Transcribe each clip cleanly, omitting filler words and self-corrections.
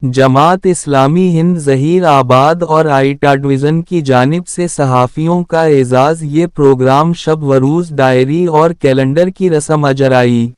Jamaat Islami Hind Zaheerabad اور آئیٹاڈویژن کی جانب سے صحافیوں کا اعزاز۔ یہ پروگرام شب و روز ڈائری اور کیلنڈر کی رسم اجرائی۔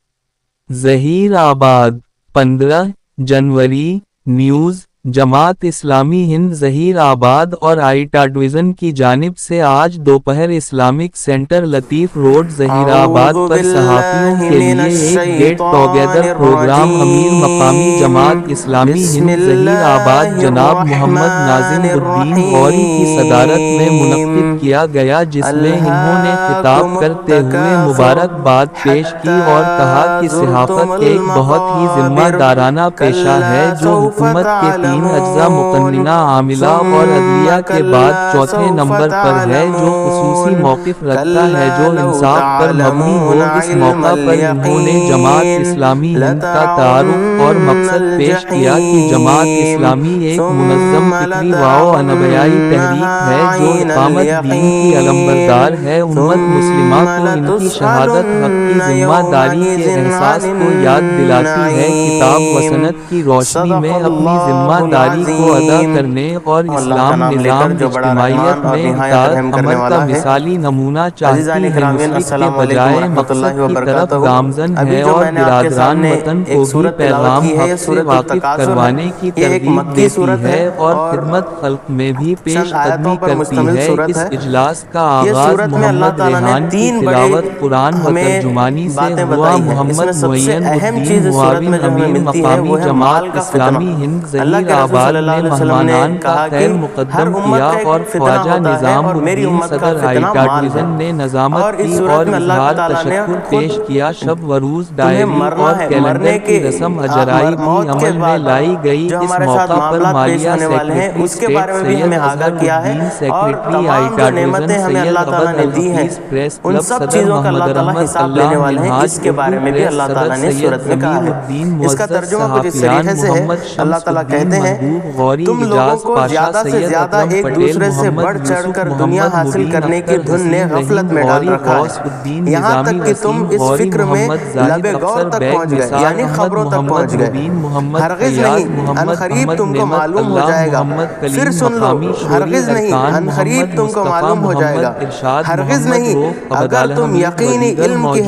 ظہیر آباد، 15 جنوری۔ نیوز۔ جماعت اسلامی ہند ظہیر آباد اور آئیٹاڈویژن کی جانب سے آج دوپہر اسلامک سینٹر لطیف روڈ ظہیر آباد پر صحافیوں کے لیے ایک گیٹ ٹوگیدر پروگرام امیر مقامی جماعت اسلامی ہند ظہیر آباد جناب محمد ناظم الدین غوری کی صدارت میں منعقد کیا گیا، جس میں انہوں نے خطاب کرتے ہوئے مبارکباد پیش کی اور کہا کہ صحافت ایک بہت ہی ذمہ دارانہ پیشہ ہے جو حکومت کے 3 اجزاء مقننہ، عاملہ اور عدلیہ کے بعد چوتھے نمبر پر ہے، جو خصوصی موقف رکھتا ہے جو انصاف پر مبنی ہو۔ اس موقع پر انہوں نے جماعت اسلامی ہند کا تعارف اور مقصد پیش کیا کہ جماعت اسلامی ایک منظم فکری و انبیائی تحریک ہے جو اقامت دین کی علمبردار ہے۔ امت مسلمہ کو ان کی شہادت حق کی ذمہ داری کے احساس کو یاد دلاتی ہے، کتاب و سنت کی روشنی میں اپنی ذمہ داری کو ادا کرنے اور اسلام نظام اجتماعیت میں اطاعت عمل کا مثالی نمونہ چاہتی ہے، مشرق کے بجائے مقصد کی طرف گامزن ہے اور برادران وطن کو بھی پیغام حق سے واقف کروانے کی ترغیب دیتی ہے اور خدمت خلق میں بھی پیش قدمی کرتی ہے۔ اس اجلاس کا آغاز محمد ریحان کی تلاوت قرآن و ترجمانی سے ہوا۔ محمد معین الدین معاون امیر مقامی جماعت اسلامی ہند ظہیر آباد نے مہمانان کا خیر مقدم کیا اور خواجہ نظام الدین صدر آئیٹاڈویژن نے نظامت کی اور اظہار تشکر پیش کیا۔ شب و روز ڈائری اور کیلنڈر کی رسم اجرائی بھی عمل میں لائی گئی۔ اس موقع پر مالیہ سیکریٹری اسٹیٹ سید اظہر الدین، سیکریٹری آئیٹاڈویژن سید عبد الحفیظ، پریس کلب صدر محمد رحمت اللہ منہاج اردو پریس صدر سید ضمیر الدین، معزز صحافیان محمد شمس الدین محبوب غوری، اجاز پاشا، سید اکرم پٹیل، محمد یوسف، محمد مبین اختر، حسین رحیم غوری، غوث الدین نظامی، وسیم غوری، محمد زاہد افسر بیگ، نثار احمد، محمد مبین، محمد فیاض، محمد احمد نعمت اللہ، محمد کلیم مقامی، شوری ارکان، محمد مصطفیٰ، محمد ارشاد، محمد روف، عبداللہ حمید و دیگر موجود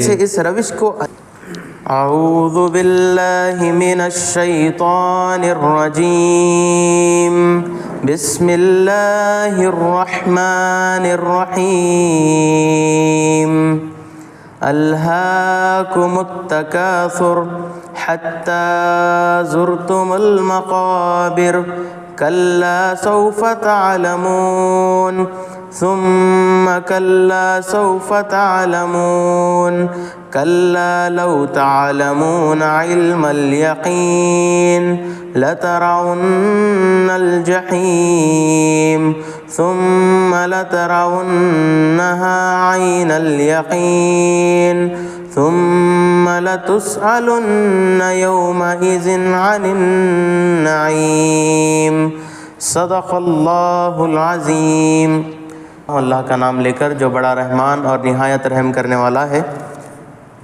تھے۔ اعوذ باللہ من الشیطان الرجیم، بسم اللہ الرحمن الرحیم۔ الہاکم التکاثر حتی زرتم المقابر، کلا سوف تعلمون ثم کلا سوف تعلمون، کلا لو تعلمون علم الیقین لترون الجحیم ثم لترونها عین الیقین ثم لتسألن یومئذ عن النعیم۔ صدق اللہ العظیم۔ اللہ کا نام لے کر جو بڑا رحمان اور نہایت رحم کرنے والا ہے۔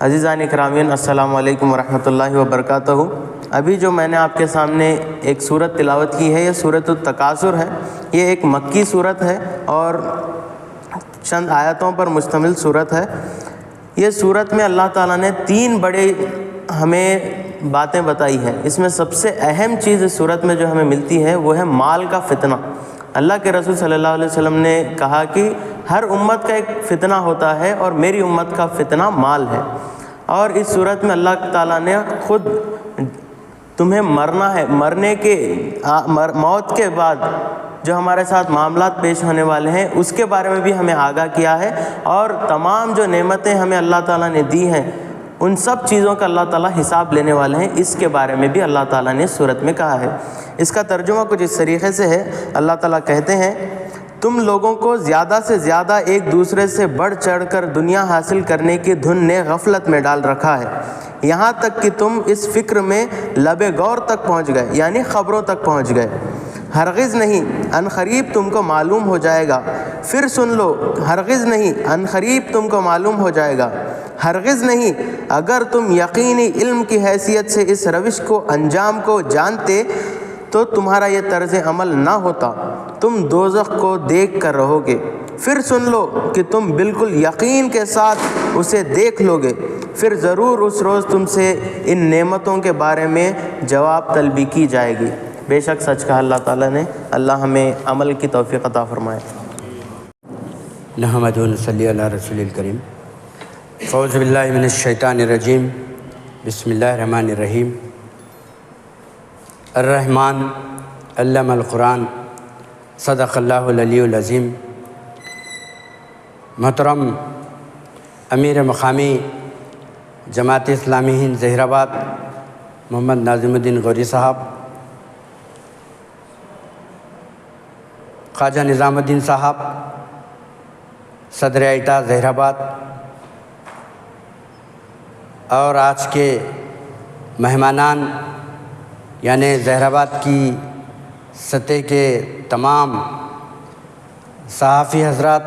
عزیزان اکرامین، السلام علیکم ورحمۃ اللہ وبرکاتہ۔ ابھی جو میں نے آپ کے سامنے ایک سورت تلاوت کی ہے، یہ سورۃ التکاثر ہے۔ یہ ایک مکی سورت ہے اور چند آیتوں پر مشتمل سورت ہے۔ یہ سورت میں اللہ تعالیٰ نے 3 بڑے ہمیں باتیں بتائی ہیں۔ اس میں سب سے اہم چیز اس سورت میں جو ہمیں ملتی ہے وہ ہے مال کا فتنہ۔ اللہ کے رسول صلی اللہ علیہ وسلم نے کہا کہ ہر امت کا ایک فتنہ ہوتا ہے اور میری امت کا فتنہ مال ہے۔ اور اس صورت میں اللہ تعالیٰ نے خود تمہیں مرنا ہے، موت کے بعد جو ہمارے ساتھ معاملات پیش ہونے والے ہیں اس کے بارے میں بھی ہمیں آگاہ کیا ہے، اور تمام جو نعمتیں ہمیں اللہ تعالیٰ نے دی ہیں ان سب چیزوں کا اللہ تعالیٰ حساب لینے والے ہیں، اس کے بارے میں بھی اللہ تعالیٰ نے سورت میں کہا ہے۔ اس کا ترجمہ کچھ اس طریقے سے ہے۔ اللہ تعالیٰ کہتے ہیں، تم لوگوں کو زیادہ سے زیادہ ایک دوسرے سے بڑھ چڑھ کر دنیا حاصل کرنے کی دھن نے غفلت میں ڈال رکھا ہے، یہاں تک کہ تم اس فکر میں لب غور تک پہنچ گئے، یعنی خبروں تک پہنچ گئے۔ ہرگز نہیں، ان قریب تم کو معلوم ہو جائے گا۔ پھر سن لو، ہرگز نہیں، ان قریب تم کو معلوم ہو جائے گا۔ ہرگز نہیں، اگر تم یقینی علم کی حیثیت سے اس روش کو انجام کو جانتے تو تمہارا یہ طرز عمل نہ ہوتا، تم دوزخ کو دیکھ کر رہو گے، پھر سن لو کہ تم بالکل یقین کے ساتھ اسے دیکھ لو گے، پھر ضرور اس روز تم سے ان نعمتوں کے بارے میں جواب طلبی کی جائے گی۔ بے شک سچ کہا اللہ تعالیٰ نے۔ اللہ ہمیں عمل کی توفیق عطا فرمائے۔ نحمدہ و نصلی علی رسول الکریم۔ اعوذ باللہ من الشیطان الرجیم، بسم اللہ الرحمن الرحیم۔ الرحمن علم القرآن، صدق اللہ العلی العظیم۔ محترم امیر مقامی جماعت اسلامی ہند ظہیر آباد محمد ناظم الدین غوری صاحب، خواجہ نظام الدین صاحب صدر ایٹا ظہیر آباد، اور آج کے مہمانان یعنی ظہیر آباد کی سطح کے تمام صحافی حضرات،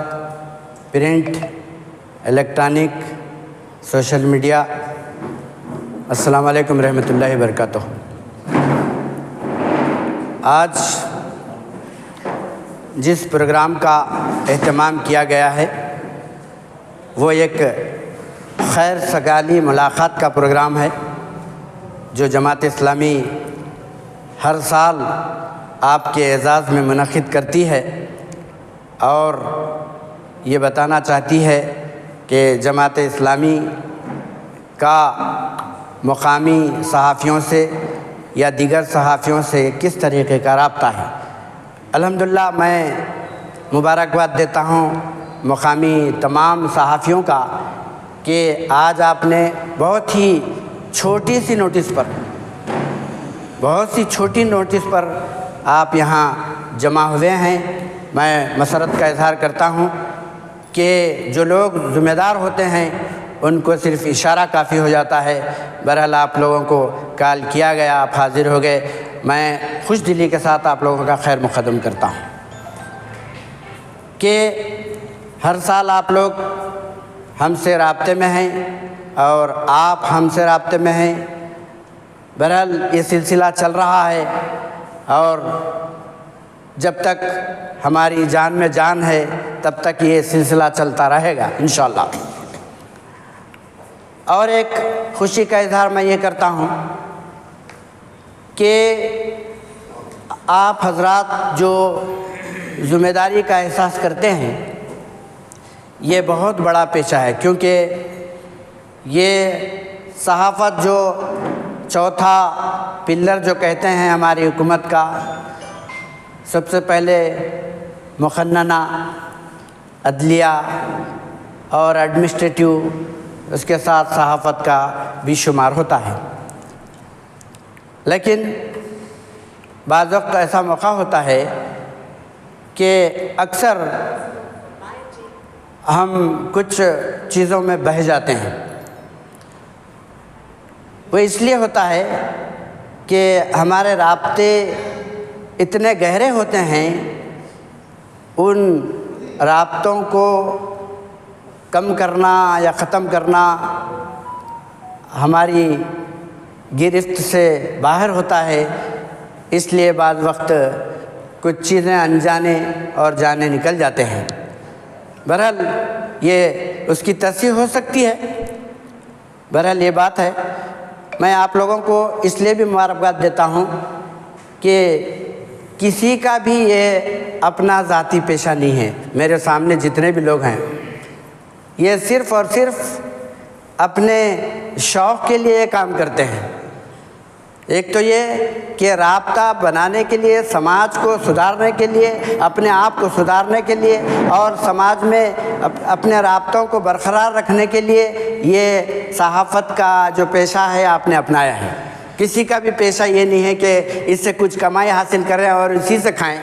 پرنٹ، الیکٹرانک، سوشل میڈیا، السلام علیکم رحمۃ اللہ وبرکاتہ۔ آج جس پروگرام کا اہتمام کیا گیا ہے وہ ایک خیر سگالی ملاقات کا پروگرام ہے جو جماعت اسلامی ہر سال آپ کے اعزاز میں منعقد کرتی ہے، اور یہ بتانا چاہتی ہے کہ جماعت اسلامی کا مقامی صحافیوں سے یا دیگر صحافیوں سے کس طریقے کا رابطہ ہے۔ الحمدللہ میں مبارکباد دیتا ہوں مقامی تمام صحافیوں کا کہ آج آپ نے بہت ہی چھوٹی سی نوٹس پر آپ یہاں جمع ہوئے ہیں۔ میں مسرت کا اظہار کرتا ہوں کہ جو لوگ ذمہ دار ہوتے ہیں ان کو صرف اشارہ کافی ہو جاتا ہے۔ بہرحال آپ لوگوں کو کال کیا گیا، آپ حاضر ہو گئے، میں خوش دلی کے ساتھ آپ لوگوں کا خیر مقدم کرتا ہوں کہ ہر سال آپ لوگ ہم سے رابطے میں ہیں اور آپ ہم سے رابطے میں ہیں۔ بہرحال یہ سلسلہ چل رہا ہے اور جب تک ہماری جان میں جان ہے تب تک یہ سلسلہ چلتا رہے گا انشاءاللہ۔ اور ایک خوشی کا اظہار میں یہ کرتا ہوں کہ آپ حضرات جو ذمہ داری کا احساس کرتے ہیں یہ بہت بڑا پیشہ ہے، کیونکہ یہ صحافت جو چوتھا پلر جو کہتے ہیں ہماری حکومت کا، سب سے پہلے مقننہ، عدلیہ اور ایڈمنسٹریٹیو، اس کے ساتھ صحافت کا بھی شمار ہوتا ہے۔ لیکن بعض وقت ایسا موقع ہوتا ہے کہ اکثر ہم کچھ چیزوں میں بہہ جاتے ہیں۔ وہ اس لیے ہوتا ہے کہ ہمارے رابطے اتنے گہرے ہوتے ہیں، ان رابطوں کو کم کرنا یا ختم کرنا ہماری گرفت سے باہر ہوتا ہے، اس لیے بعض وقت کچھ چیزیں انجانے اور جانے نکل جاتے ہیں۔ بہرحال یہ اس کی تصحیح ہو سکتی ہے۔ بہرحال یہ بات ہے، میں آپ لوگوں کو اس لیے بھی مبارکباد دیتا ہوں کہ کسی کا بھی یہ اپنا ذاتی پیشہ نہیں ہے۔ میرے سامنے جتنے بھی لوگ ہیں یہ صرف اور صرف اپنے شوق کے لیے کام کرتے ہیں۔ ایک تو یہ کہ رابطہ بنانے کے لیے، سماج کو سدھارنے کے لیے، اپنے آپ کو سدھارنے کے لیے اور سماج میں اپنے رابطوں کو برقرار رکھنے کے لیے یہ صحافت کا جو پیشہ ہے آپ نے اپنایا ہے۔ کسی کا بھی پیشہ یہ نہیں ہے کہ اس سے کچھ کمائی حاصل کریں اور اسی سے کھائیں۔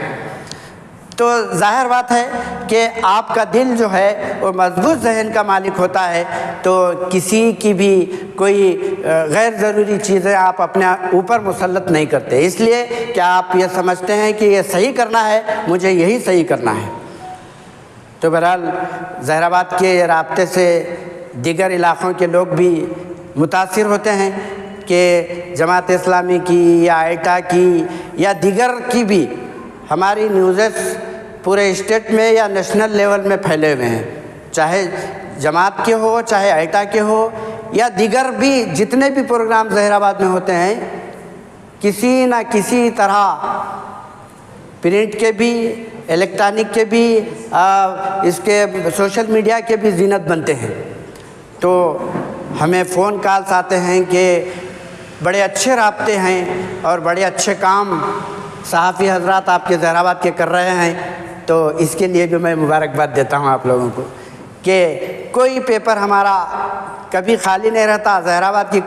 تو ظاہر بات ہے کہ آپ کا دل جو ہے وہ مضبوط ذہن کا مالک ہوتا ہے، تو کسی کی بھی کوئی غیر ضروری چیزیں آپ اپنے اوپر مسلط نہیں کرتے، اس لیے کہ آپ یہ سمجھتے ہیں کہ یہ صحیح کرنا ہے، مجھے یہی صحیح کرنا ہے۔ تو بہرحال ظہیر آباد کے رابطے سے دیگر علاقوں کے لوگ بھی متاثر ہوتے ہیں، کہ جماعت اسلامی کی یا ایٹا کی یا دیگر کی بھی ہماری نیوزز پورے اسٹیٹ میں یا نیشنل لیول میں پھیلے ہوئے ہیں، چاہے جماعت کے ہو، چاہے ایٹا کے ہو یا دیگر بھی جتنے بھی پروگرام ظہیر آباد میں ہوتے ہیں، کسی نہ کسی طرح پرنٹ کے بھی، الیکٹرانک کے بھی، اس کے سوشل میڈیا کے بھی زینت بنتے ہیں۔ تو ہمیں فون کالز آتے ہیں کہ بڑے اچھے رابطے ہیں اور بڑے اچھے کام صحافی حضرات آپ کے ظہیر آباد کے کر رہے ہیں، تو اس کے لیے بھی میں مبارکباد دیتا ہوں آپ لوگوں کو کہ کوئی پیپر ہمارا کبھی خالی نہیں رہتا۔ ظہیر آباد کی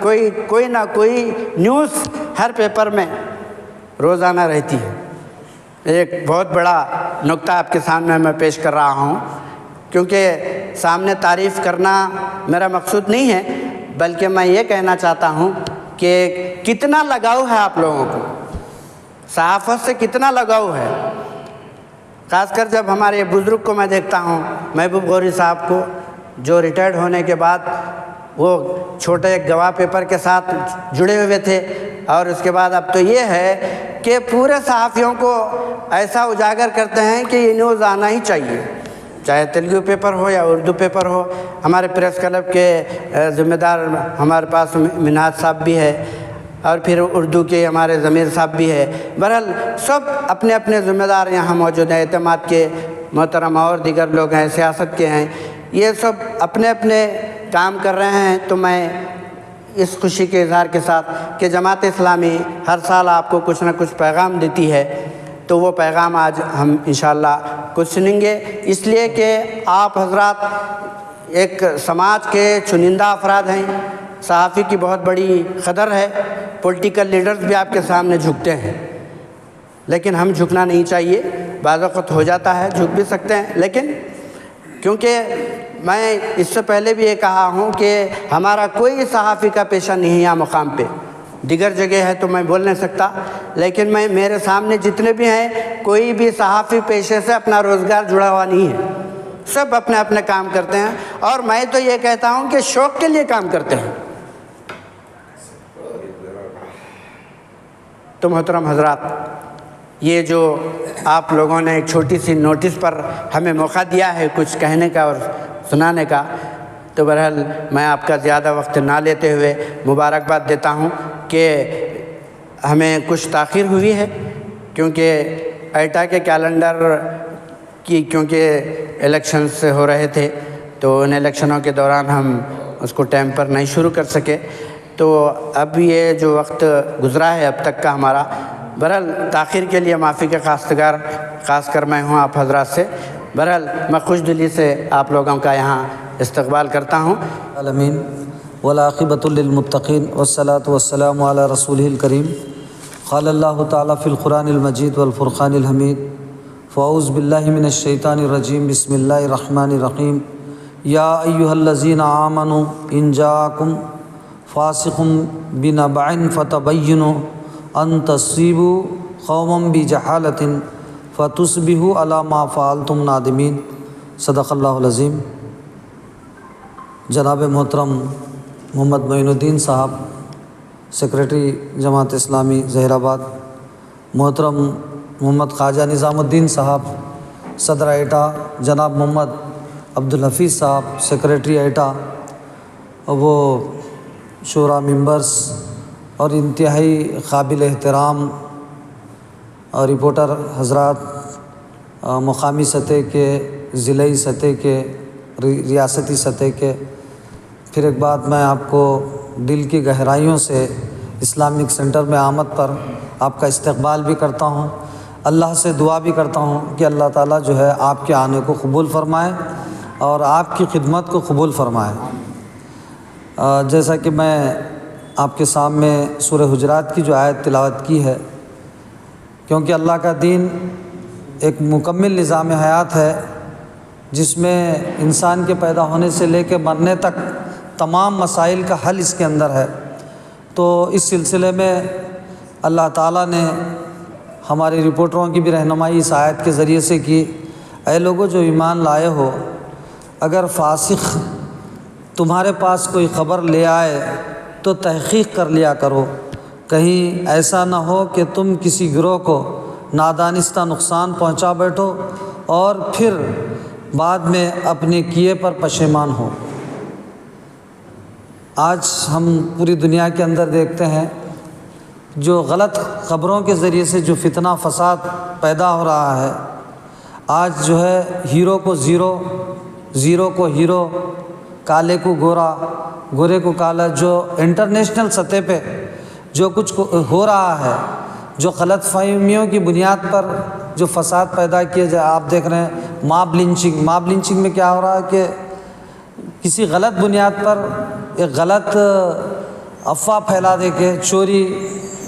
کوئی نہ کوئی نیوز ہر پیپر میں روزانہ رہتی ہے۔ ایک بہت بڑا نقطہ آپ کے سامنے میں پیش کر رہا ہوں، کیونکہ سامنے تعریف کرنا میرا مقصود نہیں ہے، بلکہ میں یہ کہنا چاہتا ہوں کہ کتنا لگاؤ ہے آپ لوگوں کو، صحافت سے کتنا لگاؤ ہے۔ خاص کر جب ہمارے بزرگ کو میں دیکھتا ہوں، محبوب غوری صاحب کو، جو ریٹائرڈ ہونے کے بعد وہ چھوٹے ایک گواہ پیپر کے ساتھ جڑے ہوئے تھے، اور اس کے بعد اب تو یہ ہے کہ پورے صحافیوں کو ایسا اجاگر کرتے ہیں کہ یہ نیوز آنا ہی چاہیے، چاہے تیلگو پیپر ہو یا اردو پیپر ہو۔ ہمارے پریس کلب کے ذمہ دار ہمارے پاس منہاج صاحب بھی ہے، اور پھر اردو کے ہمارے ضمیر صاحب بھی ہے۔ بہرحال سب اپنے اپنے ذمہ دار یہاں موجود ہیں، اعتماد کے محترم اور دیگر لوگ ہیں، سیاست کے ہیں، یہ سب اپنے اپنے کام کر رہے ہیں۔ تو میں اس خوشی کے اظہار کے ساتھ کہ جماعت اسلامی ہر سال آپ کو کچھ نہ کچھ پیغام دیتی ہے، تو وہ پیغام آج ہم انشاءاللہ کچھ سنیں گے، اس لیے کہ آپ حضرات ایک سماج کے چنندہ افراد ہیں، صحافی کی بہت بڑی قدر ہے، پولیٹیکل لیڈرز بھی آپ کے سامنے جھکتے ہیں، لیکن ہم جھکنا نہیں چاہیے۔ بعض وقت ہو جاتا ہے، جھک بھی سکتے ہیں، لیکن کیونکہ میں اس سے پہلے بھی یہ کہا ہوں کہ ہمارا کوئی صحافی کا پیشہ نہیں ہے یہاں مقام پہ، دیگر جگہ ہے تو میں بول نہیں سکتا، لیکن میرے سامنے جتنے بھی ہیں، کوئی بھی صحافی پیشے سے اپنا روزگار جڑا ہوا نہیں ہے، سب اپنے اپنے کام کرتے ہیں، اور میں تو یہ کہتا ہوں کہ شوق کے لیے کام کرتے ہیں۔ تو محترم حضرات، یہ جو آپ لوگوں نے ایک چھوٹی سی نوٹس پر ہمیں موقع دیا ہے کچھ کہنے کا اور سنانے کا، تو بہرحال میں آپ کا زیادہ وقت نہ لیتے ہوئے مبارکباد دیتا ہوں کہ ہمیں کچھ تاخیر ہوئی ہے، کیونکہ ایٹا کے کیلنڈر کی کیونکہ الیکشنز ہو رہے تھے، تو ان الیکشنوں کے دوران ہم اس کو ٹائم پر نہیں شروع کر سکے، تو اب یہ جو وقت گزرا ہے اب تک کا ہمارا، بہرحال تاخیر کے لیے معافی کے خواستگار خاص کر میں ہوں آپ حضرات سے۔ بہرحال میں خوش دلی سے آپ لوگوں کا یہاں استقبال کرتا ہوں۔ العالمین والعاقبۃ للمتقین والصلاۃ والسلام علی رسولہ الکریم۔ قال اللہ تعالیٰ فی القرآن المجید والفرقان الحمید، فاعوذ باللہ من الشیطان الرجیم، بسم اللہ الرحمن الرحیم۔ یا ایہا الذین آمنوا ان جاءکم فاسق بنبأ فتبینوا ان تصیبوا قوما بجہالۃ فتصبحوا علی ما فعلتم نادمین۔ صدق اللہ العظیم۔ جناب محترم محمد معین الدین صاحب، سیکریٹری جماعت اسلامی ظہیر آباد، محترم محمد خواجہ نظام الدین صاحب صدر ایٹا، جناب محمد عبدالحفیظ صاحب سیکریٹری ایٹا، وہ شورا ممبرز اور انتہائی قابل احترام اور رپورٹر حضرات، مقامی سطح کے، ضلعی سطح کے، ریاستی سطح کے، پھر ایک بات میں آپ کو دل کی گہرائیوں سے اسلامک سینٹر میں آمد پر آپ کا استقبال بھی کرتا ہوں، اللہ سے دعا بھی کرتا ہوں کہ اللہ تعالیٰ جو ہے آپ کے آنے کو قبول فرمائے اور آپ کی خدمت کو قبول فرمائے۔ جیسا کہ میں آپ کے سامنے سورہ حجرات کی جو آیت تلاوت کی ہے، کیونکہ اللہ کا دین ایک مکمل نظام حیات ہے جس میں انسان کے پیدا ہونے سے لے کے مرنے تک تمام مسائل کا حل اس کے اندر ہے، تو اس سلسلے میں اللہ تعالیٰ نے ہمارے رپورٹروں کی بھی رہنمائی اس آیت کے ذریعے سے کی۔ اے لوگو جو ایمان لائے ہو، اگر فاسق تمہارے پاس کوئی خبر لے آئے تو تحقیق کر لیا کرو، کہیں ایسا نہ ہو کہ تم کسی گروہ کو نادانستہ نقصان پہنچا بیٹھو اور پھر بعد میں اپنے کیے پر پشیمان ہو۔ آج ہم پوری دنیا کے اندر دیکھتے ہیں جو غلط خبروں کے ذریعے سے جو فتنہ فساد پیدا ہو رہا ہے۔ آج جو ہے ہیرو کو زیرو، زیرو کو ہیرو، کالے کو گورا، گورے کو کالا، جو انٹرنیشنل سطح پہ جو کچھ ہو رہا ہے، جو غلط فہمیوں کی بنیاد پر جو فساد پیدا کیے جائے، آپ دیکھ رہے ہیں ماب لنچنگ میں کیا ہو رہا ہے کہ کسی غلط بنیاد پر ایک غلط افواہ پھیلا دے کے چوری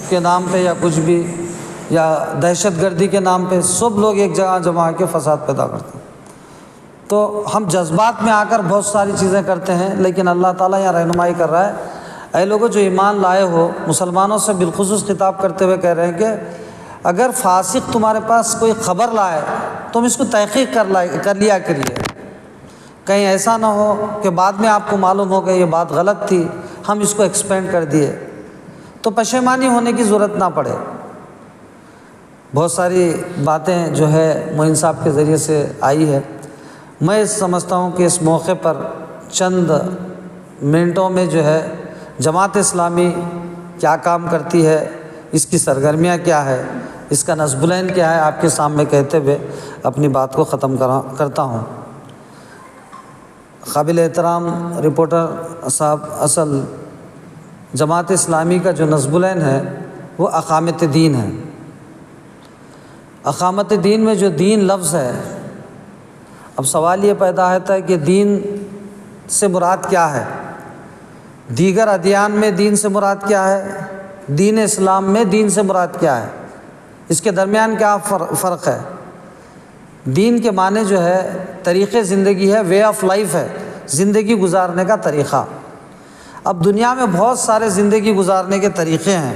کے نام پہ یا کچھ بھی، یا دہشت گردی کے نام پہ سب لوگ ایک جگہ جمع کے فساد پیدا کرتے ہیں۔ تو ہم جذبات میں آ کر بہت ساری چیزیں کرتے ہیں، لیکن اللہ تعالیٰ یہاں رہنمائی کر رہا ہے، اے لوگوں جو ایمان لائے ہو، مسلمانوں سے بالخصوص خطاب کرتے ہوئے کہہ رہے ہیں کہ اگر فاسق تمہارے پاس کوئی خبر لائے تم اس کو تحقیق کر لیا کریے، کہیں ایسا نہ ہو کہ بعد میں آپ کو معلوم ہو کہ یہ بات غلط تھی، ہم اس کو ایکسپینڈ کر دیے تو پشیمانی ہونے کی ضرورت نہ پڑے۔ بہت ساری باتیں جو ہے معین صاحب کے ذریعے سے آئی ہے، میں سمجھتا ہوں کہ اس موقع پر چند منٹوں میں جو ہے جماعت اسلامی کیا کام کرتی ہے، اس کی سرگرمیاں کیا ہے، اس کا نصب العین کیا ہے، آپ کے سامنے کہتے ہوئے اپنی بات کو ختم کرتا ہوں۔ قابل احترام رپورٹر صاحب، اصل جماعت اسلامی کا جو نصب العین ہے وہ اقامت دین ہے۔ اقامت دین میں جو دین لفظ ہے، اب سوال یہ پیدا ہوتا ہے کہ دین سے مراد کیا ہے؟ دیگر ادیان میں دین سے مراد کیا ہے؟ دین اسلام میں دین سے مراد کیا ہے؟ اس کے درمیان کیا فرق ہے؟ دین کے معنی جو ہے طریقے زندگی ہے، وے آف لائف ہے، زندگی گزارنے کا طریقہ۔ اب دنیا میں بہت سارے زندگی گزارنے کے طریقے ہیں،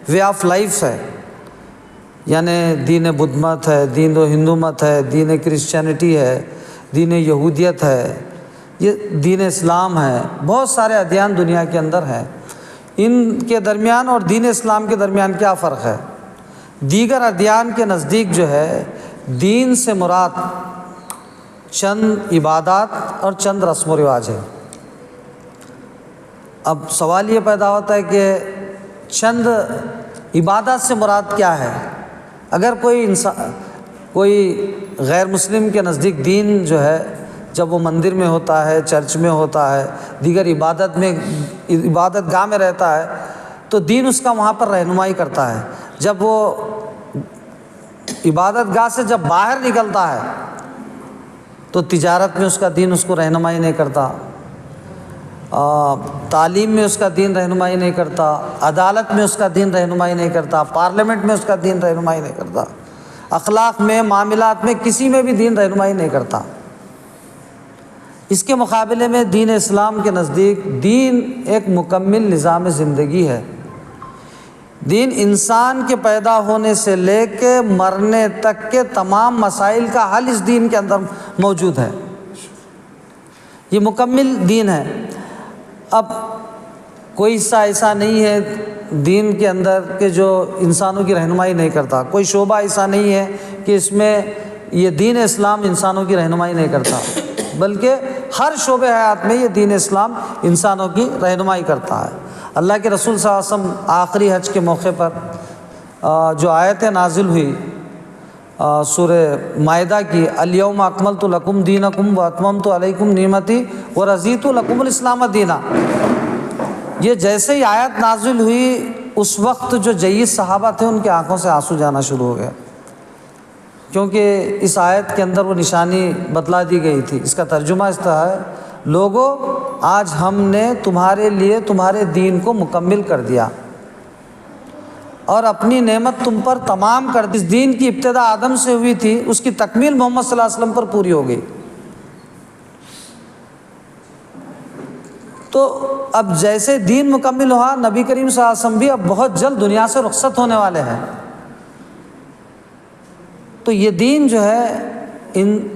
وے آف لائف ہے، یعنی دین بدھ مت ہے، دین ہندو مت ہے، دین کرسچینٹی ہے، دین یہودیت ہے، یہ دین اسلام ہے، بہت سارے ادیان دنیا کے اندر ہیں۔ ان کے درمیان اور دین اسلام کے درمیان کیا فرق ہے؟ دیگر ادیان کے نزدیک جو ہے دین سے مراد چند عبادات اور چند رسم و رواج ہے۔ اب سوال یہ پیدا ہوتا ہے کہ چند عبادات سے مراد کیا ہے؟ اگر کوئی غیر مسلم کے نزدیک دین جو ہے جب وہ مندر میں ہوتا ہے، چرچ میں ہوتا ہے، دیگر عبادت گاہ میں رہتا ہے تو دین اس کا وہاں پر رہنمائی کرتا ہے۔ جب وہ عبادت گاہ سے جب باہر نکلتا ہے تو تجارت میں اس کا دین اس کو رہنمائی نہیں کرتا، تعلیم میں اس کا دین رہنمائی نہیں کرتا، عدالت میں اس کا دین رہنمائی نہیں کرتا، پارلیمنٹ میں اس کا دین رہنمائی نہیں کرتا، اخلاق میں، معاملات میں، کسی میں بھی دین رہنمائی نہیں کرتا۔ اس کے مقابلے میں دین اسلام کے نزدیک دین ایک مکمل نظام زندگی ہے۔ دین انسان کے پیدا ہونے سے لے کے مرنے تک کے تمام مسائل کا حل اس دین کے اندر موجود ہے، یہ مکمل دین ہے۔ اب کوئی حصہ ایسا نہیں ہے دین کے اندر کہ جو انسانوں کی رہنمائی نہیں کرتا، کوئی شعبہ ایسا نہیں ہے کہ اس میں یہ دین اسلام انسانوں کی رہنمائی نہیں کرتا، بلکہ ہر شعبہ حیات میں یہ دین اسلام انسانوں کی رہنمائی کرتا ہے۔ اللہ کے رسول صلی اللہ علیہ وسلم آخری حج کے موقع پر جو آیتیں نازل ہوئی سورہ مائدہ کی، الیوم اکملت لکم دینکم واتممت علیکم نعمتی ورضیت لکم الاسلام دینا، یہ جیسے ہی آیت نازل ہوئی اس وقت جو جید صحابہ تھے ان کی آنکھوں سے آنسو جانا شروع ہو گئے، کیونکہ اس آیت کے اندر وہ نشانی بتلا دی گئی تھی۔ اس کا ترجمہ اس طرح ہے، لوگو آج ہم نے تمہارے لیے تمہارے دین کو مکمل کر دیا اور اپنی نعمت تم پر تمام کر دی۔ اس دین کی ابتدا آدم سے ہوئی تھی، اس کی تکمیل محمد صلی اللہ علیہ وسلم پر پوری ہو گئی۔ تو اب جیسے دین مکمل ہوا، نبی کریم صلی اللہ علیہ وسلم بھی اب بہت جلد دنیا سے رخصت ہونے والے ہیں، تو یہ دین جو ہے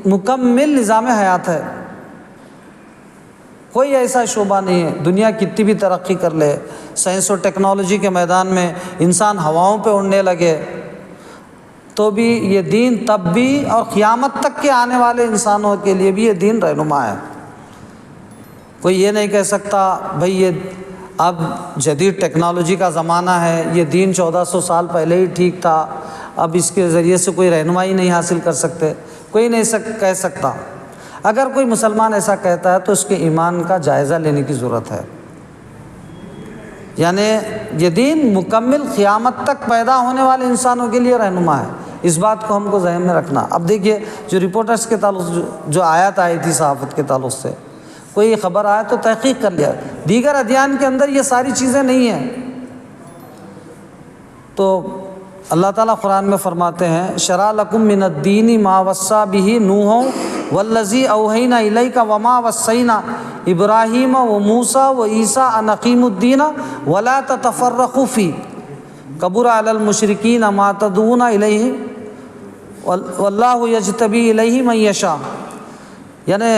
مکمل نظام حیات ہے۔ کوئی ایسا شعبہ نہیں ہے، دنیا کتنی بھی ترقی کر لے، سائنس و ٹیکنالوجی کے میدان میں انسان ہواؤں پہ اڑنے لگے، تو بھی یہ دین تب بھی اور قیامت تک کے آنے والے انسانوں کے لیے بھی یہ دین رہنما ہے۔ کوئی یہ نہیں کہہ سکتا بھئی یہ اب جدید ٹیکنالوجی کا زمانہ ہے، یہ دین 1400 سال پہلے ہی ٹھیک تھا، اب اس کے ذریعے سے کوئی رہنمائی نہیں حاصل کر سکتے، کوئی نہیں کہہ سکتا۔ اگر کوئی مسلمان ایسا کہتا ہے تو اس کے ایمان کا جائزہ لینے کی ضرورت ہے۔ یعنی یہ دین مکمل قیامت تک پیدا ہونے والے انسانوں کے لیے رہنما ہے، اس بات کو ہم کو ذہن میں رکھنا۔ اب دیکھیے جو رپورٹرز کے تعلق جو آیت آئی تھی صحافت کے تعلق سے، کوئی خبر آئے تو تحقیق کر لیا، دیگر ادیان کے اندر یہ ساری چیزیں نہیں ہیں۔ تو اللہ تعالیٰ قرآن میں فرماتے ہیں شرع لکم من الدین ما وصی بہ نوح والذی اوحینا الیک وما وصینا ابراہیم وموسیٰ وعیسیٰ ان اقیموا الدین ولا تتفرقوا فیہ کبر علی المشرکین ما تدعون الیہ واللہ یجتبی الیہ من یشاء۔ یعنی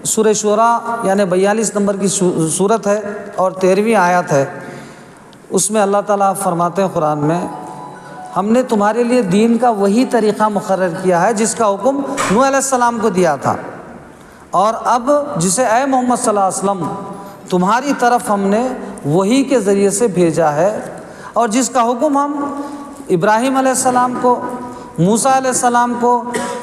سورہ شورا یعنی 42 نمبر کی سورت ہے اور 13ویں آیت ہے، اس میں اللہ تعالیٰ فرماتے ہیں قرآن میں ہم نے تمہارے لیے دین کا وہی طریقہ مقرر کیا ہے جس کا حکم نوح علیہ السلام کو دیا تھا، اور اب جسے اے محمد صلی اللہ علیہ وسلم تمہاری طرف ہم نے وہی کے ذریعے سے بھیجا ہے، اور جس کا حکم ہم ابراہیم علیہ السلام کو، موسیٰ علیہ السلام کو،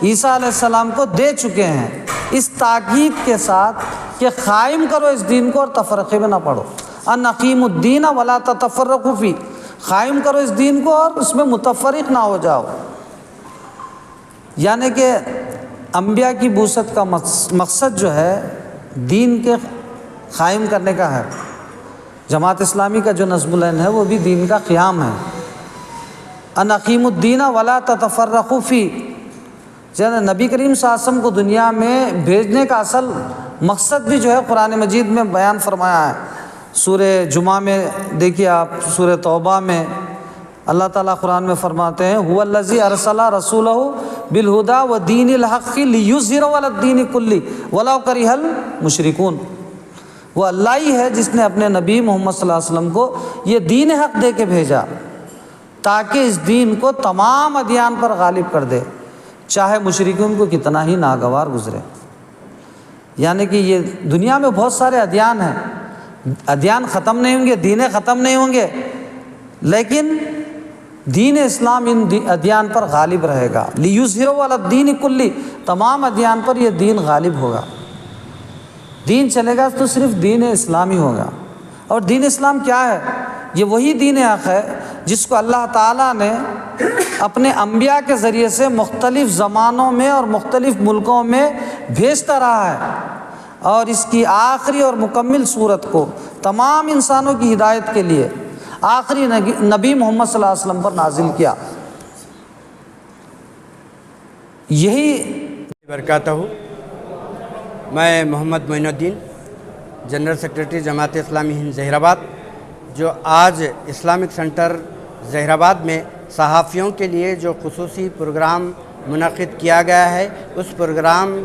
عیسیٰ علیہ السلام کو دے چکے ہیں، اس تاکید کے ساتھ کہ قائم کرو اس دین کو اور تفرقے میں نہ پڑو، ان اقیموا الدین ولا تتفرقوا فیہ، قائم کرو اس دین کو اور اس میں متفرق نہ ہو جاؤ۔ یعنی کہ انبیاء کی بعثت کا مقصد جو ہے دین کے قائم کرنے کا ہے۔ جماعت اسلامی کا جو نظم العین ہے وہ بھی دین کا قیام ہے، ان اقیموا الدین ولا تتفرقوا فیہ۔ یعنی نبی کریم صلی اللہ علیہ وسلم کو دنیا میں بھیجنے کا اصل مقصد بھی جو ہے قرآن مجید میں بیان فرمایا ہے۔ سورہ جمعہ میں دیکھیے آپ، سورہ توبہ میں اللہ تعالیٰ قرآن میں فرماتے ہیں هو الذی ارسل رسولہ بالہدی ودین الحق لیظہرہ علی الدین کلہ ولو کرہ المشرکون۔ وہ اللہ ہی ہے جس نے اپنے نبی محمد صلی اللہ علیہ وسلم کو یہ دین حق دے کے بھیجا تاکہ اس دین کو تمام ادیان پر غالب کر دے، چاہے مشرکین کو کتنا ہی ناگوار گزرے۔ یعنی کہ یہ دنیا میں بہت سارے ادیان ہیں، ادیان ختم نہیں ہوں گے، دینیں ختم نہیں ہوں گے، لیکن دین اسلام ان ادیان پر غالب رہے گا۔ لیظہرہ علی الدین کلہ، تمام ادیان پر یہ دین غالب ہوگا۔ دین چلے گا تو صرف دین اسلام ہی ہوگا۔ اور دین اسلام کیا ہے؟ یہ وہی دین حق ہے جس کو اللہ تعالیٰ نے اپنے انبیاء کے ذریعے سے مختلف زمانوں میں اور مختلف ملکوں میں بھیجتا رہا ہے، اور اس کی آخری اور مکمل صورت کو تمام انسانوں کی ہدایت کے لیے آخری نبی محمد صلی اللہ علیہ وسلم پر نازل کیا۔ یہی برکاتہ۔ میں محمد معین الدین، جنرل سیکریٹری جماعت اسلامی ہند ظہیر آباد، جو آج اسلامک سینٹر ظہیر آباد میں صحافیوں کے لیے جو خصوصی پروگرام منعقد کیا گیا ہے، اس پروگرام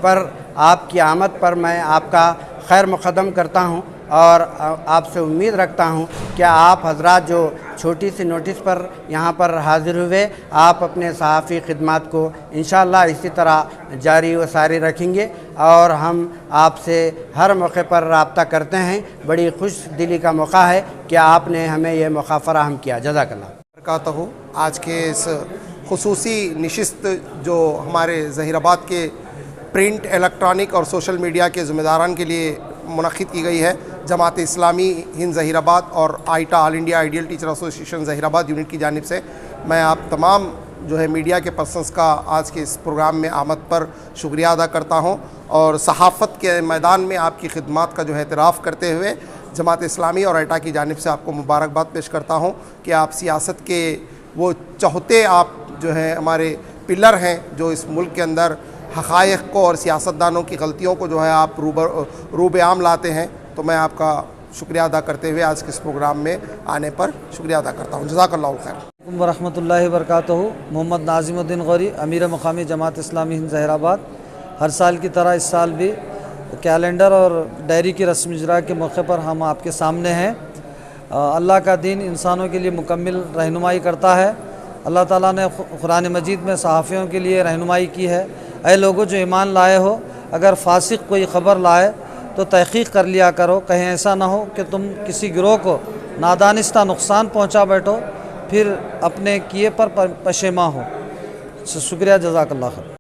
پر آپ کی آمد پر میں آپ کا خیر مقدم کرتا ہوں، اور آپ سے امید رکھتا ہوں کہ آپ حضرات جو چھوٹی سی نوٹس پر یہاں پر حاضر ہوئے، آپ اپنے صحافی خدمات کو انشاءاللہ اسی طرح جاری و ساری رکھیں گے، اور ہم آپ سے ہر موقع پر رابطہ کرتے ہیں۔ بڑی خوش دلی کا موقع ہے کہ آپ نے ہمیں یہ موقع فراہم کیا۔ جزاک اللہ برکاتہ ہو۔ آج کے اس خصوصی نشست جو ہمارے ظہیر آباد کے پرنٹ، الیکٹرانک اور سوشل میڈیا کے ذمہ داران کے لیے منعقد کی گئی ہے، جماعت اسلامی ہند ظہیر آباد اور AITA all India ideal teacher association Zaheerabad unit کی جانب سے، میں آپ تمام جو ہے میڈیا کے پرسنس کا آج کے اس پروگرام میں آمد پر شکریہ ادا کرتا ہوں، اور صحافت کے میدان میں آپ کی خدمات کا جو ہے اعتراف کرتے ہوئے جماعت اسلامی اور آئیٹا کی جانب سے آپ کو مبارکباد پیش کرتا ہوں کہ آپ سیاست کے وہ چہتے آپ جو ہیں ہمارے پلر ہیں جو اس ملک کے اندر حقائق کو اور سیاستدانوں کی غلطیوں کو جو ہے آپ روبے عام لاتے ہیں۔ تو میں آپ کا شکریہ ادا کرتے ہوئے آج کے اس پروگرام میں آنے پر شکریہ ادا کرتا ہوں۔ جزاک اللہ خیر۔ ورحمۃ اللہ وبرکاتہ۔ محمد ناظم الدین غوری، امیر مقامی جماعت اسلامی ہند ظہیر آباد۔ ہر سال کی طرح اس سال بھی کیلنڈر اور ڈائری کی رسم اجرا کے موقع پر ہم آپ کے سامنے ہیں۔ اللہ کا دین انسانوں کے لیے مکمل رہنمائی کرتا ہے۔ اللہ تعالیٰ نے قرآن مجید میں صحافیوں کے لیے رہنمائی کی ہے، اے لوگو جو ایمان لائے ہو، اگر فاسق کوئی خبر لائے تو تحقیق کر لیا کرو، کہیں ایسا نہ ہو کہ تم کسی گروہ کو نادانستہ نقصان پہنچا بیٹھو، پھر اپنے کیے پر پشیماں ہو۔ شکریہ، جزاک اللہ خیر۔